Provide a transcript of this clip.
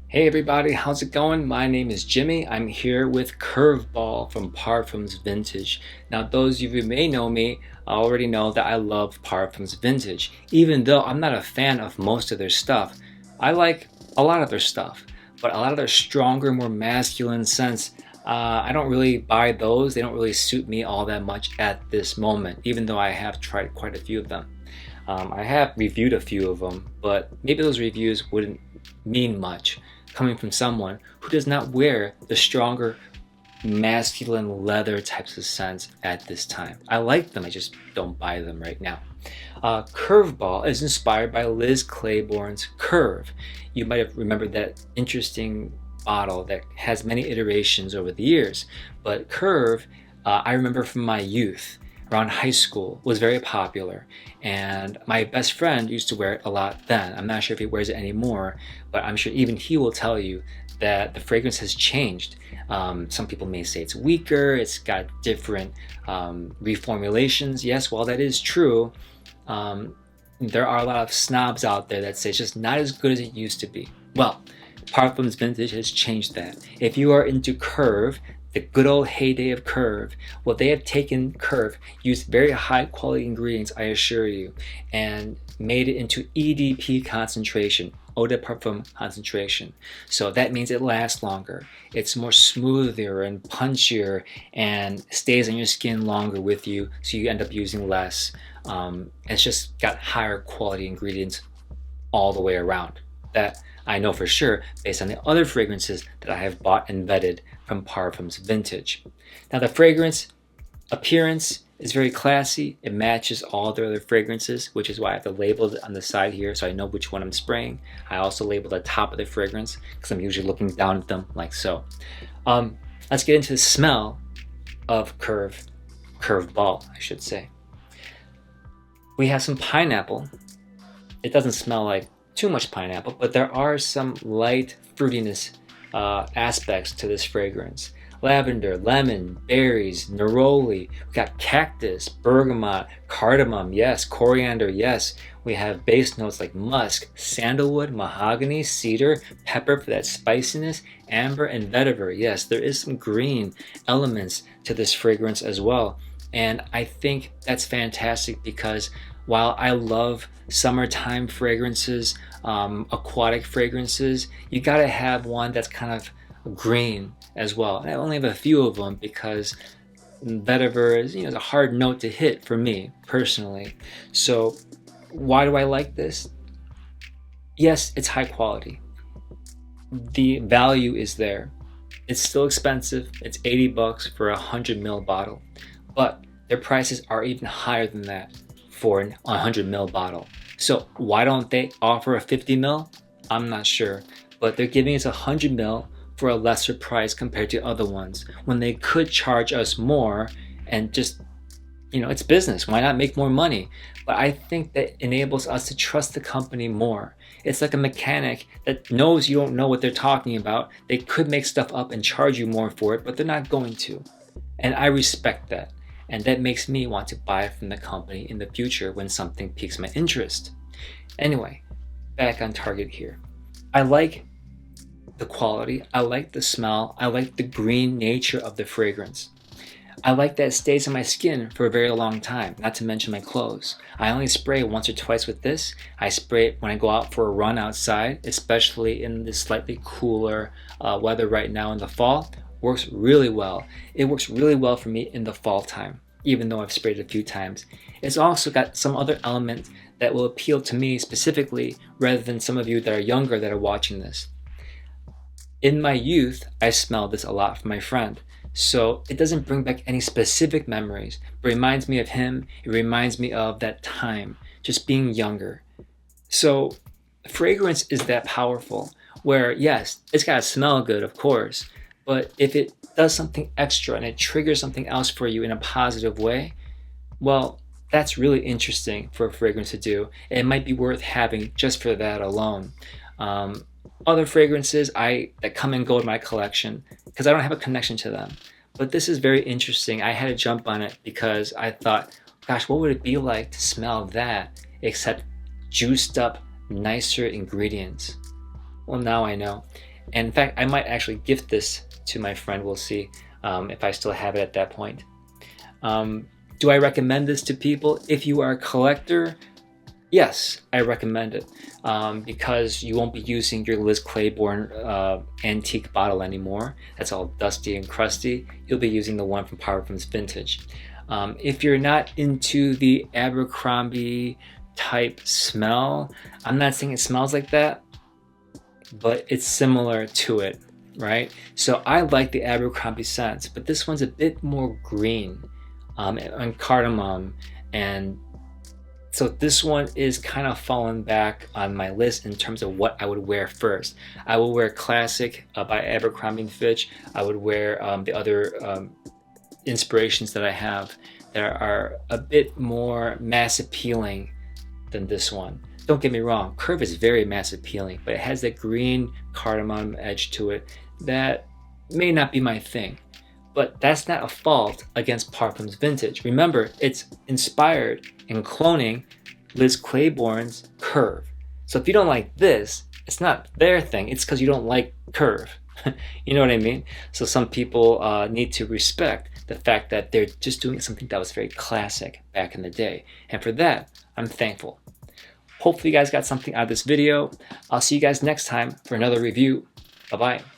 Hey everybody, how's it going? My name is Jimmy. I'm here with Curveball from Parfums Vintage. Now, those of you who may know me already know that I love Parfums Vintage. Even though I'm not a fan of most of their stuff, I like a lot of their stuff, but a lot of their stronger, more masculine scents, I don't really buy those. They don't really suit me all that much at this moment, even though I have tried quite a few of them. I have reviewed a few of them, but maybe those reviews wouldn't mean much coming from someone who does not wear the stronger masculine leather types of scents at this time. I like them, I just don't buy them right now. Curveball is inspired by Liz Claiborne's Curve. You might have remembered that interesting bottle that has many iterations over the years, but Curve, I remember from my youth around high school, was very popular, and my best friend used to wear it a lot then. I'm not sure if he wears it anymore, but I'm sure even he will tell you that the fragrance has changed. Some people may say it's weaker, it's got different reformulations. Yes, while that is true, there are a lot of snobs out there that say it's just not as good as it used to be. Well, Parfums Vintage has changed that. If you are into Curve, the good old heyday of Curve, well, they have taken Curve, used very high quality ingredients, I assure you, and made it into EDP concentration, eau de parfum concentration. So that means it lasts longer. It's more smoother and punchier and stays on your skin longer with you, so you end up using less. It's just got higher quality ingredients all the way around. That I know for sure based on the other fragrances that I have bought and vetted from Parfums Vintage. Now the fragrance appearance is very classy. It matches all the other fragrances, which is why I have to label it on the side here so I know which one I'm spraying. I also label the top of the fragrance because I'm usually looking down at them like so. Let's get into the smell of Curveball, I should say. We have some pineapple. It doesn't smell like too much pineapple, but there are some light fruitiness aspects to this fragrance. Lavender, lemon, berries, neroli. We got cactus, bergamot, cardamom, yes, coriander, yes. We have base notes like musk, sandalwood, mahogany, cedar, pepper for that spiciness, amber, and vetiver. Yes, there is some green elements to this fragrance as well. And I think that's fantastic because while I love summertime fragrances, aquatic fragrances, you gotta have one that's kind of green as well. And I only have a few of them because vetiver is, is a hard note to hit for me personally. So why do I like this? Yes, it's high quality. The value is there. It's still expensive. It's 80 bucks for a 100 ml bottle, but their prices are even higher than that for a 100 ml bottle. So why don't they offer a 50 ml? I'm not sure, but they're giving us a 100 ml for a lesser price compared to other ones when they could charge us more and just, it's business. Why not make more money? But I think that enables us to trust the company more. It's like a mechanic that knows you don't know what they're talking about. They could make stuff up and charge you more for it, but they're not going to. And I respect that. And that makes me want to buy from the company in the future when something piques my interest. Anyway, back on target here. I like the quality, I like the smell, I like the green nature of the fragrance. I like that it stays on my skin for a very long time, not to mention my clothes. I only spray once or twice with this. I spray it when I go out for a run outside, especially in this slightly cooler weather right now in the fall. Works really well. It works really well for me in the fall time, even though I've sprayed it a few times. It's also got some other elements that will appeal to me specifically rather than some of you that are younger that are watching this. In my youth, I smelled this a lot from my friend. So it doesn't bring back any specific memories, but it reminds me of him. It reminds me of that time, just being younger. So fragrance is that powerful where, yes, it's got to smell good, of course, but if it does something extra and it triggers something else for you in a positive way, well, that's really interesting for a fragrance to do. It might be worth having just for that alone. Other fragrances that come and go in my collection because I don't have a connection to them. But this is very interesting. I had to jump on it because I thought, gosh, what would it be like to smell that except juiced up, nicer ingredients? Well, now I know. And in fact, I might actually gift this to my friend. We'll see if I still have it at that point. Do I recommend this to people? If you are a collector, yes, I recommend it because you won't be using your Liz Claiborne antique bottle anymore. That's all dusty and crusty. You'll be using the one from Parfums Vintage. If you're not into the Abercrombie type smell, I'm not saying it smells like that, but it's similar to it, right? So I like the Abercrombie scents, but this one's a bit more green and cardamom, and so this one is kind of falling back on my list in terms of what I would wear first. I will wear Classic by Abercrombie & Fitch. I would wear the other inspirations that I have that are a bit more mass appealing than this one. Don't get me wrong, Curve is very mass appealing, but it has that green cardamom edge to it that may not be my thing. But that's not a fault against Parfums Vintage. Remember, it's inspired and cloning Liz Claiborne's Curve. So if you don't like this, it's not their thing, it's because you don't like Curve. You know what I mean? So some people need to respect the fact that they're just doing something that was very classic back in the day. And for that, I'm thankful. Hopefully you guys got something out of this video. I'll see you guys next time for another review. Bye-bye.